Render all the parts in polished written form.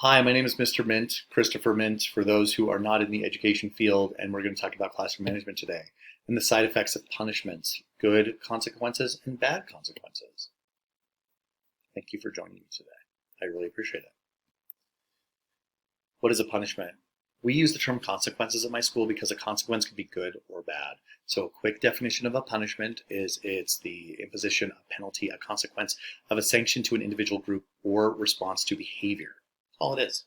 Hi, my name is Mr. Mint, Christopher Mint, for those who are not in the education field, and we're going to talk about classroom management today and the side effects of punishments, good consequences and bad consequences. Thank you for joining me today. I really appreciate it. What is a punishment? We use the term consequences at my school because a consequence can be good or bad. So a quick definition of a punishment is it's the imposition, a penalty, a consequence of a sanction to an individual group or response to behavior. That's all it is.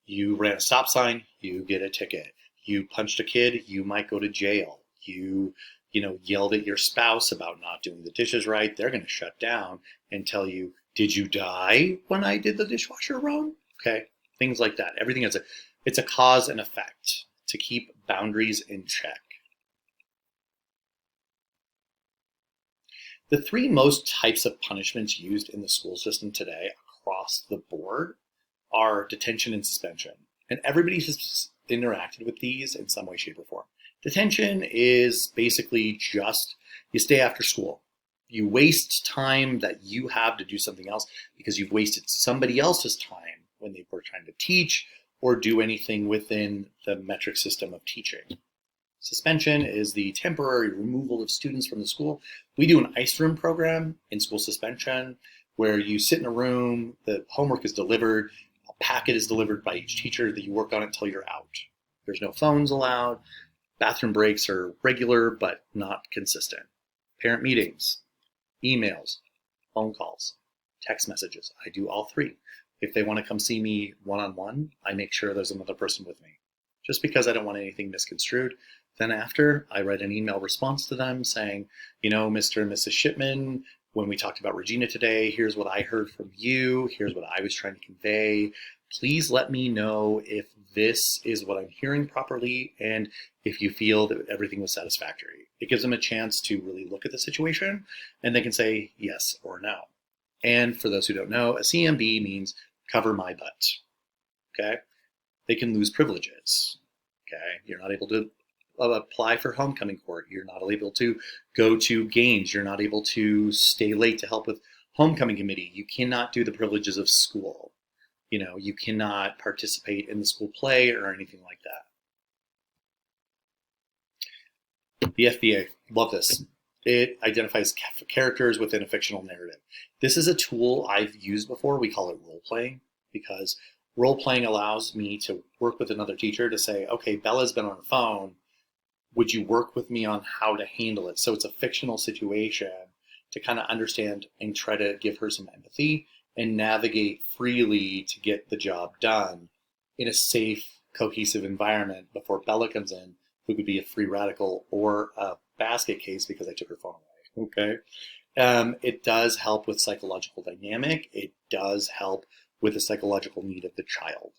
You ran a stop sign, you get a ticket. You punched a kid, you might go to jail. You yelled at your spouse about not doing the dishes right, they're going to shut down and tell you, "Did you die when I did the dishwasher wrong?" Okay, things like that. Everything is it's a cause and effect to keep boundaries in check. The three most types of punishments used in the school system today across the board are detention and suspension. And everybody has interacted with these in some way, shape, or form. Detention is basically just you stay after school. You waste time that you have to do something else because you've wasted somebody else's time when they were trying to teach or do anything within the metric system of teaching. Suspension is the temporary removal of students from the school. We do an ice room program in school suspension where you sit in a room, the homework is delivered, a packet is delivered by each teacher that you work on until you're out. There's no phones allowed. Bathroom breaks are regular but not consistent. Parent meetings, emails, phone calls, text messages. I do all three. If they want to come see me one-on-one, I make sure there's another person with me. Just because I don't want anything misconstrued. Then after, I write an email response to them saying, Mr. and Mrs. Shipman, when we talked about Regina today, here's what I heard from you. Here's what I was trying to convey. Please let me know if this is what I'm hearing properly and if you feel that everything was satisfactory. It gives them a chance to really look at the situation and they can say yes or no. And for those who don't know, a CMB means cover my butt. Okay? They can lose privileges. Okay? You're not able to apply for homecoming court. You're not able to go to games. You're not able to stay late to help with homecoming committee. You cannot do the privileges of school. You cannot participate in the school play or anything like that. The FBA, love this. It identifies characters within a fictional narrative. This is a tool I've used before. We call it role playing because role playing allows me to work with another teacher to say, okay, Bella's been on the phone. Would you work with me on how to handle it? So it's a fictional situation to kind of understand and try to give her some empathy and navigate freely to get the job done in a safe, cohesive environment before Bella comes in, who could be a free radical or a basket case because I took her phone away. Okay. It does help with psychological dynamic. It does help with the psychological need of the child.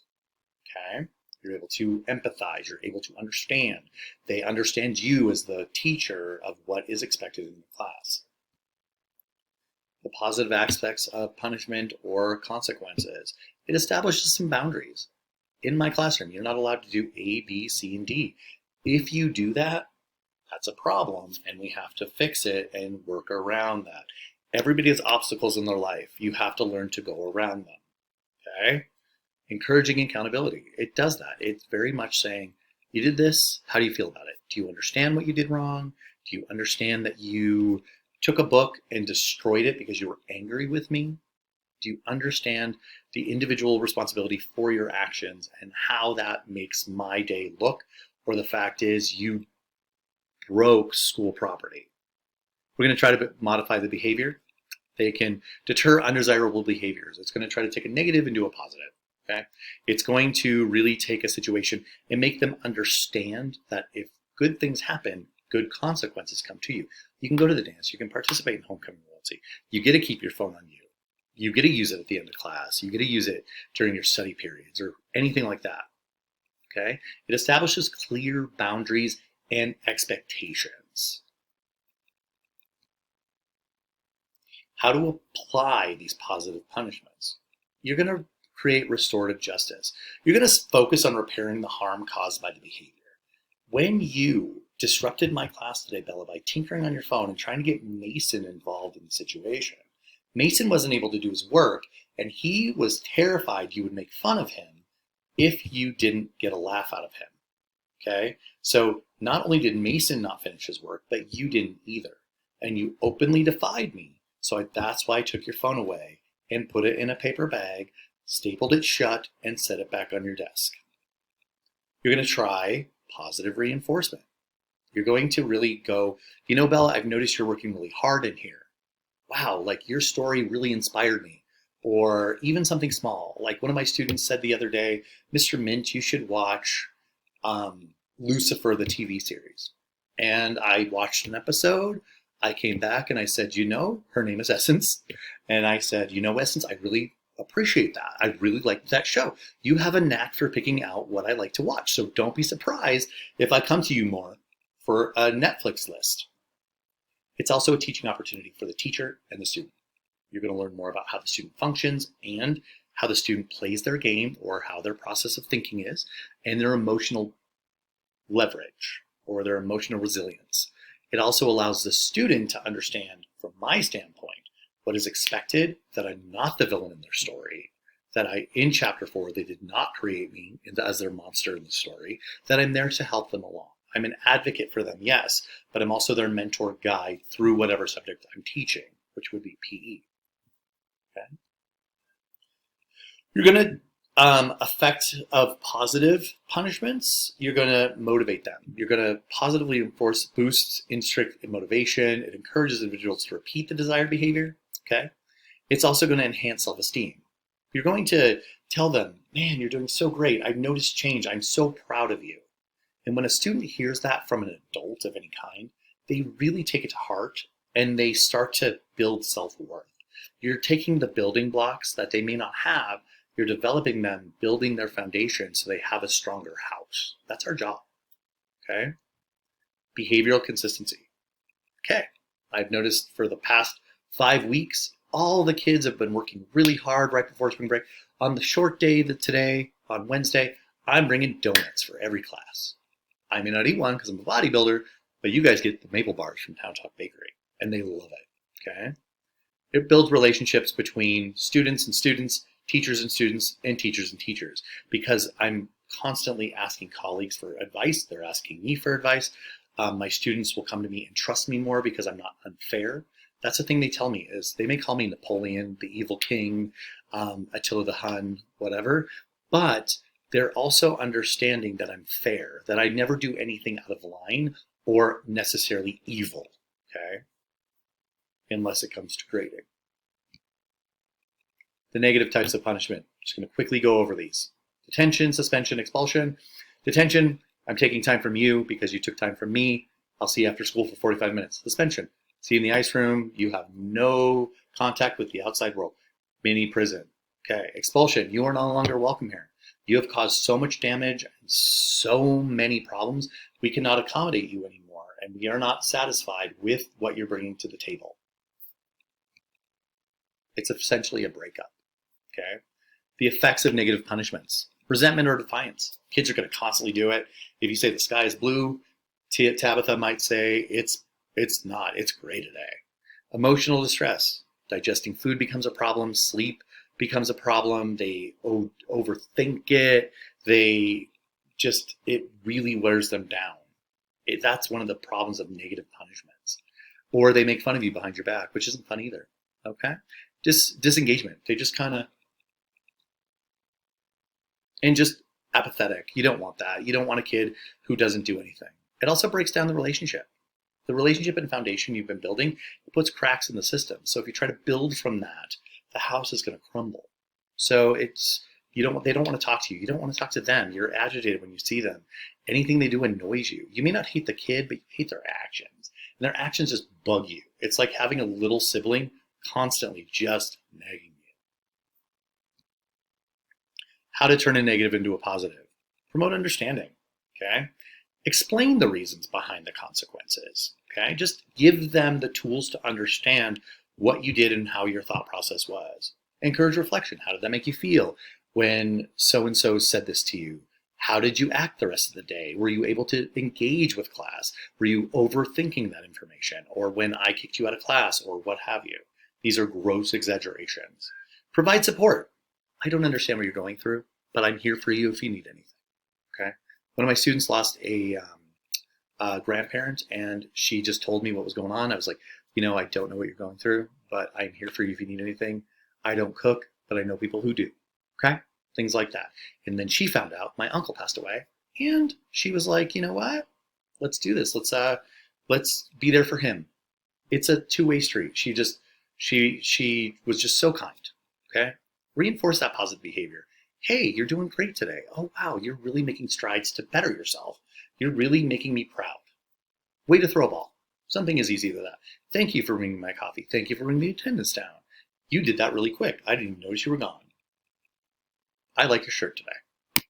Okay. You're able to empathize. You're able to understand. They understand you as the teacher of what is expected in the class. The positive aspects of punishment or consequences. It establishes some boundaries. In my classroom, you're not allowed to do A, B, C, and D. If you do that, that's a problem, and we have to fix it and work around that. Everybody has obstacles in their life. You have to learn to go around them. Okay? Encouraging accountability. It does that. It's very much saying, you did this, how do you feel about it? Do you understand what you did wrong? Do you understand that you took a book and destroyed it because you were angry with me? Do you understand the individual responsibility for your actions and how that makes my day look? Or the fact is you broke school property. We're going to try to modify the behavior. They can deter undesirable behaviors. It's going to try to take a negative into a positive. Okay? It's going to really take a situation and make them understand that if good things happen, good consequences come to you. You can go to the dance. You can participate in homecoming royalty. You get to keep your phone on you. You get to use it at the end of class. You get to use it during your study periods or anything like that. Okay? It establishes clear boundaries and expectations. How to apply these positive punishments? You're going to create restorative justice. You're going to focus on repairing the harm caused by the behavior. When you disrupted my class today, Bella, by tinkering on your phone and trying to get Mason involved in the situation, Mason wasn't able to do his work, And he was terrified you would make fun of him if you didn't get a laugh out of him. Okay? So not only did Mason not finish his work, but you didn't either. And you openly defied me. So that's why I took your phone away and put it in a paper bag, stapled it shut, and set it back on your desk. You're going to try positive reinforcement. You're going to really go, you know, Bella, I've noticed you're working really hard in here. Wow, like your story really inspired me. Or even something small. Like one of my students said the other day, Mr. Mint, you should watch Lucifer, the TV series. And I watched an episode. I came back and I said, you know, her name is Essence. And I said, you know, Essence, I really appreciate that. I really liked that show. You have a knack for picking out what I like to watch. So don't be surprised if I come to you more for a Netflix list. It's also a teaching opportunity for the teacher and the student. You're going to learn more about how the student functions and how the student plays their game or how their process of thinking is and their emotional leverage or their emotional resilience. It also allows the student to understand, from my standpoint, what is expected, that I'm not the villain in their story, that in chapter 4, they did not create me as their monster in the story, that I'm there to help them along. I'm an advocate for them, yes, but I'm also their mentor guide through whatever subject I'm teaching, which would be PE. Okay? You're going to effect of positive punishments, you're going to motivate them. You're going to positively enforce, boosts intrinsic motivation. It encourages individuals to repeat the desired behavior. Okay. It's also going to enhance self-esteem. You're going to tell them, man, you're doing so great. I've noticed change. I'm so proud of you. And when a student hears that from an adult of any kind, they really take it to heart and they start to build self-worth. You're taking the building blocks that they may not have, you're developing them, building their foundation so they have a stronger house. That's our job. Okay? Behavioral consistency. Okay. I've noticed for the past 5 weeks, all the kids have been working really hard right before spring break. On the short day today, on Wednesday, I'm bringing donuts for every class. I may not eat one because I'm a bodybuilder, but you guys get the maple bars from Town Talk Bakery, and they love it. Okay? It builds relationships between students and students, teachers and students, and teachers and teachers, because I'm constantly asking colleagues for advice. They're asking me for advice. My students will come to me and trust me more because I'm not unfair. That's the thing they tell me is they may call me Napoleon, the evil king, Attila the Hun, whatever, but they're also understanding that I'm fair, that I never do anything out of line or necessarily evil, okay? Unless it comes to grading. The negative types of punishment. I'm just going to quickly go over these. Detention, suspension, expulsion. Detention, I'm taking time from you because you took time from me. I'll see you after school for 45 minutes. Suspension, see you in the ice room. You have no contact with the outside world. Mini prison. Okay, expulsion, you are no longer welcome here. You have caused so much damage and so many problems, we cannot accommodate you anymore, and we are not satisfied with what you're bringing to the table. It's essentially a breakup. Okay. The effects of negative punishments. Resentment or defiance. Kids are going to constantly do it. If you say the sky is blue, Tabitha might say it's not. It's gray today. Emotional distress. Digesting food becomes a problem. Sleep becomes a problem. They overthink it. It really wears them down. That's one of the problems of negative punishments. Or they make fun of you behind your back, which isn't fun either. Okay. Disengagement. They just kind of, and just apathetic. You don't want that. You don't want a kid who doesn't do anything. It also breaks down the relationship. The relationship and foundation you've been building, it puts cracks in the system. So if you try to build from that, the house is going to crumble. So they don't want to talk to you. You don't want to talk to them. You're agitated when you see them. Anything they do annoys you. You may not hate the kid, but you hate their actions. And their actions just bug you. It's like having a little sibling constantly just nagging you. How to turn a negative into a positive. Promote understanding. Okay? Explain the reasons behind the consequences. Okay? Just give them the tools to understand what you did and how your thought process was. Encourage reflection. How did that make you feel when so-and-so said this to you? How did you act the rest of the day? Were you able to engage with class? Were you overthinking that information? Or when I kicked you out of class or what have you? These are gross exaggerations. Provide support. I don't understand what you're going through, but I'm here for you if you need anything. Okay. One of my students lost a grandparent, and she just told me what was going on. I was like, I don't know what you're going through, but I'm here for you if you need anything. I don't cook, but I know people who do. Okay. Things like that. And then she found out my uncle passed away, and she was like, you know what? Let's do this. Let's be there for him. It's a two-way street. She was just so kind. Okay. Reinforce that positive behavior. Hey, you're doing great today. Oh, wow, you're really making strides to better yourself. You're really making me proud. Way to throw a ball. Something as easy as that. Thank you for bringing my coffee. Thank you for bringing the attendance down. You did that really quick. I didn't even notice you were gone. I like your shirt today.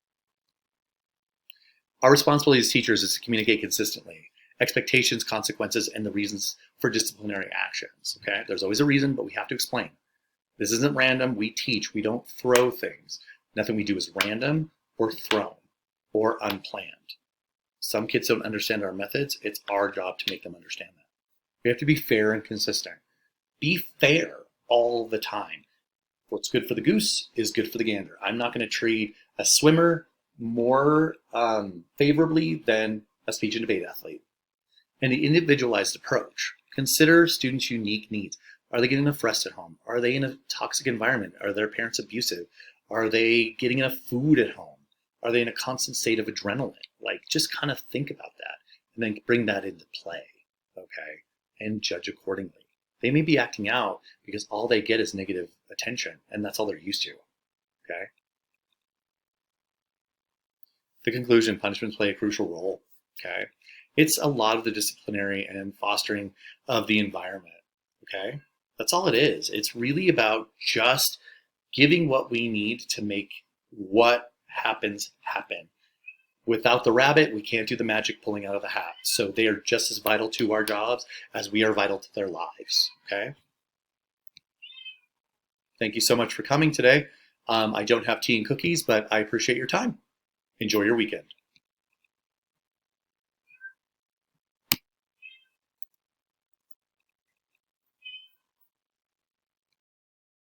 Our responsibility as teachers is to communicate consistently. Expectations, consequences, and the reasons for disciplinary actions. Okay? There's always a reason, but we have to explain. This isn't random. We teach. We don't throw things. Nothing we do is random or thrown or unplanned. Some kids don't understand our methods. It's our job to make them understand that. We have to be fair and consistent. Be fair all the time. What's good for the goose is good for the gander. I'm not going to treat a swimmer more favorably than a speech and debate athlete. And the individualized approach. Consider students' unique needs. Are they getting enough rest at home? Are they in a toxic environment? Are their parents abusive? Are they getting enough food at home? Are they in a constant state of adrenaline? Like, just kind of think about that and then bring that into play, okay? And judge accordingly. They may be acting out because all they get is negative attention, and that's all they're used to, okay? The conclusion, punishments play a crucial role, okay? It's a lot of the disciplinary and fostering of the environment, okay? That's all it is. It's really about just giving what we need to make what happens happen. Without the rabbit, we can't do the magic pulling out of the hat. So they are just as vital to our jobs as we are vital to their lives, okay? Thank you so much for coming today. I don't have tea and cookies, but I appreciate your time. Enjoy your weekend.